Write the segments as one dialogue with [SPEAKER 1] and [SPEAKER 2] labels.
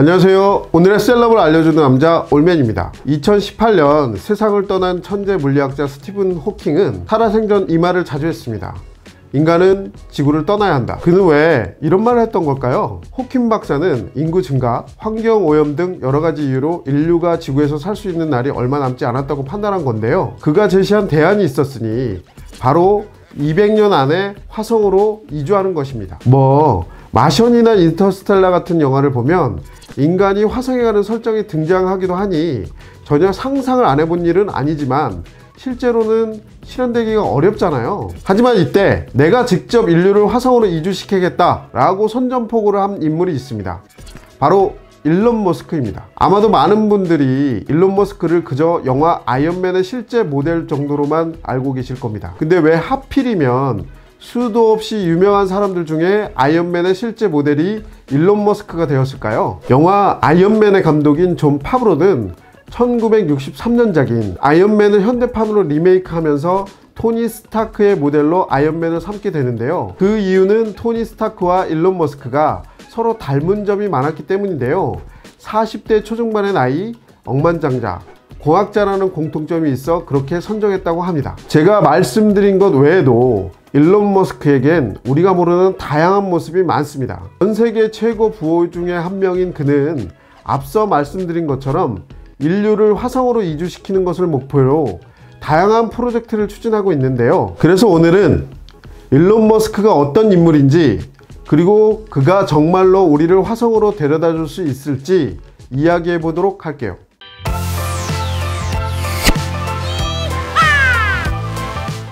[SPEAKER 1] 안녕하세요. 오늘의 셀럽을 알려주는 남자 올맨입니다. 2018년 세상을 떠난 천재 물리학자 스티븐 호킹은 살아생전 이 말을 자주 했습니다. 인간은 지구를 떠나야 한다. 그는 왜 이런 말을 했던 걸까요? 호킹 박사는 인구 증가, 환경 오염 등 여러가지 이유로 인류가 지구에서 살 수 있는 날이 얼마 남지 않았다고 판단한 건데요. 그가 제시한 대안이 있었으니 바로 200년 안에 화성으로 이주하는 것입니다. 마션이나 인터스텔라 같은 영화를 보면 인간이 화성에 가는 설정이 등장하기도 하니 전혀 상상을 안 해본 일은 아니지만 실제로는 실현되기가 어렵잖아요. 하지만 이때 내가 직접 인류를 화성으로 이주시키겠다 라고 선전포고를 한 인물이 있습니다. 바로 일론 머스크입니다. 아마도 많은 분들이 일론 머스크를 그저 영화 아이언맨의 실제 모델 정도로만 알고 계실 겁니다. 근데 왜 하필이면 수도 없이 유명한 사람들 중에 아이언맨의 실제 모델이 일론 머스크가 되었을까요? 영화 아이언맨의 감독인 존 파브로는 1963년작인 아이언맨을 현대판으로 리메이크하면서 토니 스타크의 모델로 아이언맨을 삼게 되는데요. 그 이유는 토니 스타크와 일론 머스크가 서로 닮은 점이 많았기 때문인데요. 40대 초중반의 나이, 억만장자, 공학자라는 공통점이 있어 그렇게 선정했다고 합니다. 제가 말씀드린 것 외에도 일론 머스크에겐 우리가 모르는 다양한 모습이 많습니다. 전 세계 최고 부호 중에 한 명인 그는 앞서 말씀드린 것처럼 인류를 화성으로 이주시키는 것을 목표로 다양한 프로젝트를 추진하고 있는데요. 그래서 오늘은 일론 머스크가 어떤 인물인지, 그리고 그가 정말로 우리를 화성으로 데려다 줄 수 있을지 이야기해 보도록 할게요.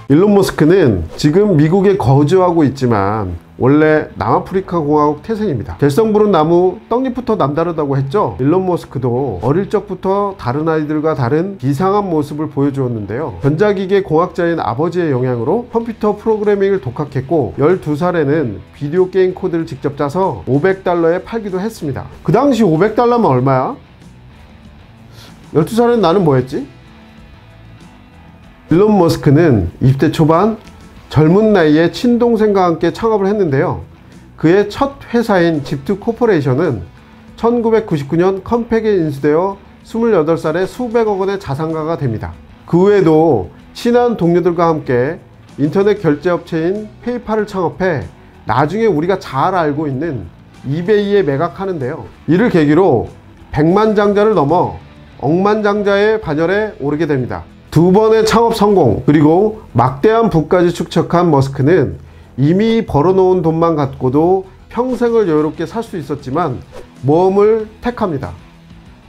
[SPEAKER 1] 일론 머스크는 지금 미국에 거주하고 있지만 원래 남아프리카 공화국 태생입니다. 개성 부른 나무 떡잎부터 남다르다고 했죠. 일론 머스크도 어릴 적부터 다른 아이들과 다른 이상한 모습을 보여주었는데요. 전자기계 공학자인 아버지의 영향으로 컴퓨터 프로그래밍을 독학했고 12살에는 비디오 게임 코드를 직접 짜서 $500에 팔기도 했습니다. 그 당시 $500면 얼마야? 12살엔 나는 뭐 했지? 일론 머스크는 20대 초반 젊은 나이에 친동생과 함께 창업을 했는데요. 그의 첫 회사인 집투 코퍼레이션은 1999년 컴팩에 인수되어 28살에 수백억 원의 자산가가 됩니다. 그 외에도 친한 동료들과 함께 인터넷 결제업체인 페이팔을 창업해 나중에 우리가 잘 알고 있는 이베이에 매각하는데요. 이를 계기로 백만장자를 넘어 억만장자의 반열에 오르게 됩니다. 두 번의 창업 성공, 그리고 막대한 부까지 축적한 머스크는 이미 벌어놓은 돈만 갖고도 평생을 여유롭게 살 수 있었지만 모험을 택합니다.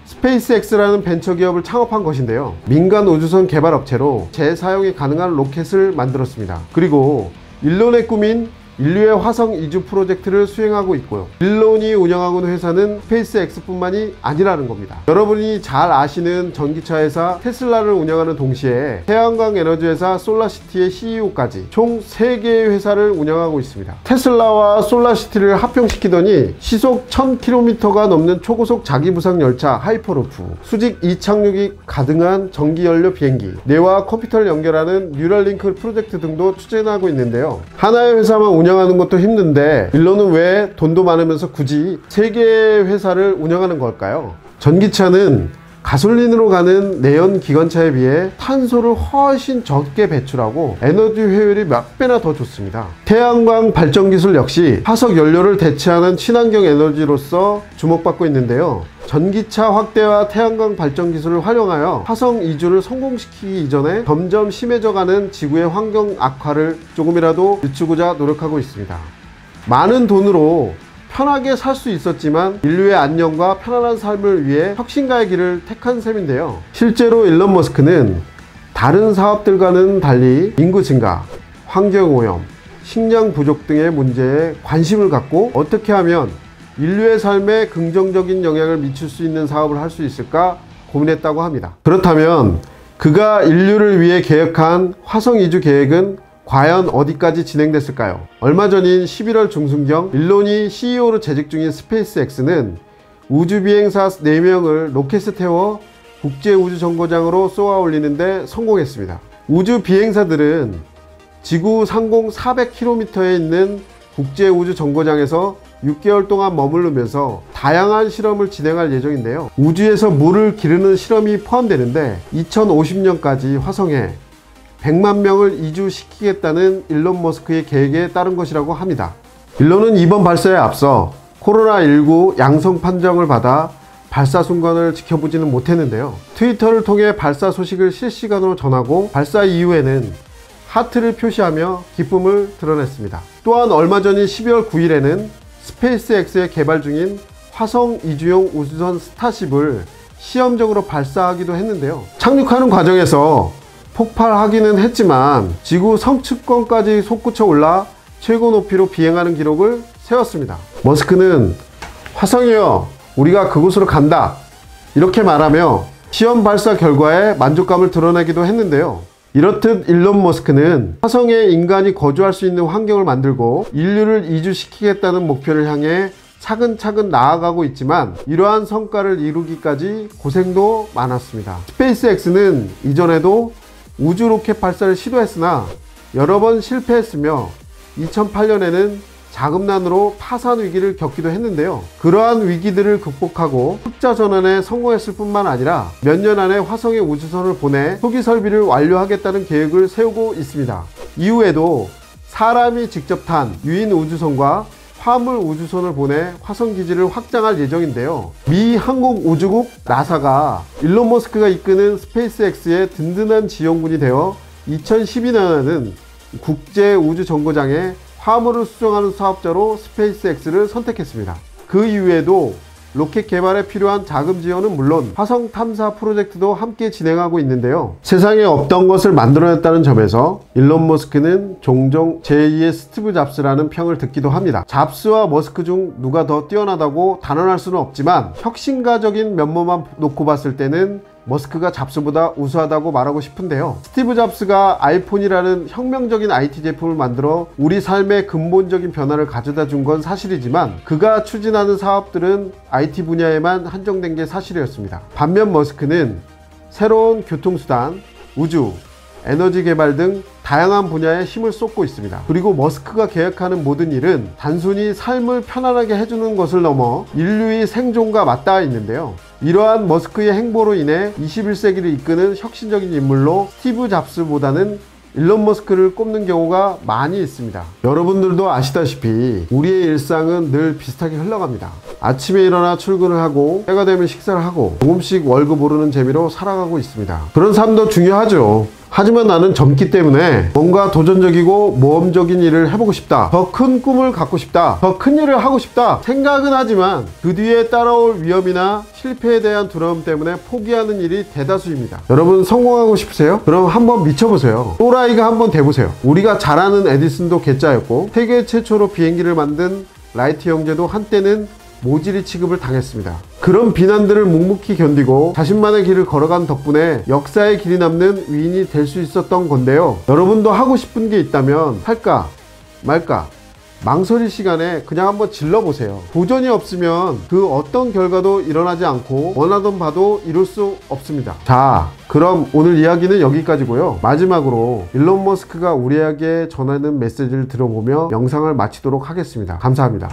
[SPEAKER 1] 스페이스X라는 벤처기업을 창업한 것인데요. 민간 우주선 개발 업체로 재사용이 가능한 로켓을 만들었습니다. 그리고 일론의 꿈인 인류의 화성 이주 프로젝트를 수행하고 있고요. 일론이 운영하고 있는 회사는 스페이스X뿐만이 아니라는 겁니다. 여러분이 잘 아시는 전기차 회사 테슬라를 운영하는 동시에 태양광 에너지 회사 솔라시티의 CEO까지 총 3개의 회사를 운영하고 있습니다. 테슬라와 솔라시티를 합병시키더니 시속 1000km가 넘는 초고속 자기부상 열차 하이퍼루프, 수직 이착륙이 가능한 전기연료 비행기, 뇌와 컴퓨터를 연결하는 뉴럴링크 프로젝트 등도 추진하고 있는데요. 하나의 회사만 운영하는 것도 힘든데 일론은 왜 돈도 많으면서 굳이 3개의 회사를 운영하는 걸까요? 전기차는 가솔린으로 가는 내연 기관차에 비해 탄소를 훨씬 적게 배출하고 에너지 효율이 몇 배나 더 좋습니다. 태양광 발전 기술 역시 화석 연료를 대체하는 친환경 에너지로서 주목받고 있는데요. 전기차 확대와 태양광 발전 기술을 활용하여 화성 이주를 성공시키기 이전에 점점 심해져가는 지구의 환경 악화를 조금이라도 늦추고자 노력하고 있습니다. 많은 돈으로 편하게 살 수 있었지만 인류의 안녕과 편안한 삶을 위해 혁신가의 길을 택한 셈인데요. 실제로 일론 머스크는 다른 사업들과는 달리 인구 증가, 환경오염, 식량 부족 등의 문제에 관심을 갖고 어떻게 하면 인류의 삶에 긍정적인 영향을 미칠 수 있는 사업을 할 수 있을까 고민했다고 합니다. 그렇다면 그가 인류를 위해 계획한 화성 이주 계획은 과연 어디까지 진행됐을까요? 얼마 전인 11월 중순경 일론이 CEO로 재직 중인 스페이스X는 우주비행사 4명을 로켓에 태워 국제우주정거장으로 쏘아 올리는데 성공했습니다. 우주비행사들은 지구 상공 400km에 있는 국제우주정거장에서 6개월 동안 머무르면서 다양한 실험을 진행할 예정인데요. 우주에서 물을 기르는 실험이 포함되는데 2050년까지 화성에 100만 명을 이주시키겠다는 일론 머스크의 계획에 따른 것이라고 합니다. 일론은 이번 발사에 앞서 코로나19 양성 판정을 받아 발사 순간을 지켜보지는 못했는데요. 트위터를 통해 발사 소식을 실시간으로 전하고 발사 이후에는 하트를 표시하며 기쁨을 드러냈습니다. 또한 얼마 전인 12월 9일에는 스페이스X의 개발 중인 화성 이주용 우주선 스타쉽을 시험적으로 발사하기도 했는데요. 착륙하는 과정에서 폭발하기는 했지만 지구 성층권까지 솟구쳐 올라 최고 높이로 비행하는 기록을 세웠습니다. 머스크는 화성이여, 우리가 그곳으로 간다, 이렇게 말하며 시험 발사 결과에 만족감을 드러내기도 했는데요. 이렇듯 일론 머스크는 화성에 인간이 거주할 수 있는 환경을 만들고 인류를 이주시키겠다는 목표를 향해 차근차근 나아가고 있지만 이러한 성과를 이루기까지 고생도 많았습니다. 스페이스X는 이전에도 우주 로켓 발사를 시도했으나 여러 번 실패했으며 2008년에는 자금난으로 파산 위기를 겪기도 했는데요. 그러한 위기들을 극복하고 흑자 전환에 성공했을 뿐만 아니라 몇 년 안에 화성에 우주선을 보내 초기 설비를 완료하겠다는 계획을 세우고 있습니다. 이후에도 사람이 직접 탄 유인 우주선과 화물 우주선을 보내 화성 기지를 확장할 예정인데요. 미 항공우주국 나사가 일론 머스크가 이끄는 스페이스X의 든든한 지원군이 되어 2012년에는 국제우주정거장에 화물을 수송하는 사업자로 스페이스X를 선택했습니다. 그 이후에도 로켓 개발에 필요한 자금 지원은 물론 화성 탐사 프로젝트도 함께 진행하고 있는데요. 세상에 없던 것을 만들어냈다는 점에서 일론 머스크는 종종 제2의 스티브 잡스라는 평을 듣기도 합니다. 잡스와 머스크 중 누가 더 뛰어나다고 단언할 수는 없지만 혁신가적인 면모만 놓고 봤을 때는 머스크가 잡스보다 우수하다고 말하고 싶은데요. 스티브 잡스가 아이폰이라는 혁명적인 IT 제품을 만들어 우리 삶의 근본적인 변화를 가져다 준 건 사실이지만 그가 추진하는 사업들은 IT 분야에만 한정된 게 사실이었습니다. 반면 머스크는 새로운 교통수단, 우주, 에너지 개발 등 다양한 분야에 힘을 쏟고 있습니다. 그리고 머스크가 계획하는 모든 일은 단순히 삶을 편안하게 해주는 것을 넘어 인류의 생존과 맞닿아 있는데요. 이러한 머스크의 행보로 인해 21세기를 이끄는 혁신적인 인물로 스티브 잡스보다는 일론 머스크를 꼽는 경우가 많이 있습니다. 여러분들도 아시다시피 우리의 일상은 늘 비슷하게 흘러갑니다. 아침에 일어나 출근을 하고 때가 되면 식사를 하고 조금씩 월급 오르는 재미로 살아가고 있습니다. 그런 삶도 중요하죠. 하지만 나는 젊기 때문에 뭔가 도전적이고 모험적인 일을 해보고 싶다, 더 큰 꿈을 갖고 싶다, 더 큰 일을 하고 싶다 생각은 하지만 그 뒤에 따라올 위험이나 실패에 대한 두려움 때문에 포기하는 일이 대다수입니다. 여러분 성공하고 싶으세요? 그럼 한번 미쳐보세요. 또라이가 한번 돼보세요. 우리가 잘 아는 에디슨도 괴짜였고 세계 최초로 비행기를 만든 라이트 형제도 한때는 모질이 취급을 당했습니다. 그런 비난들을 묵묵히 견디고 자신만의 길을 걸어간 덕분에 역사의 길이 남는 위인이 될 수 있었던 건데요. 여러분도 하고 싶은 게 있다면 할까 말까 망설일 시간에 그냥 한번 질러보세요. 도전이 없으면 그 어떤 결과도 일어나지 않고 원하던 바도 이룰 수 없습니다. 자, 그럼 오늘 이야기는 여기까지고요. 마지막으로 일론 머스크가 우리에게 전하는 메시지를 들어보며 영상을 마치도록 하겠습니다. 감사합니다.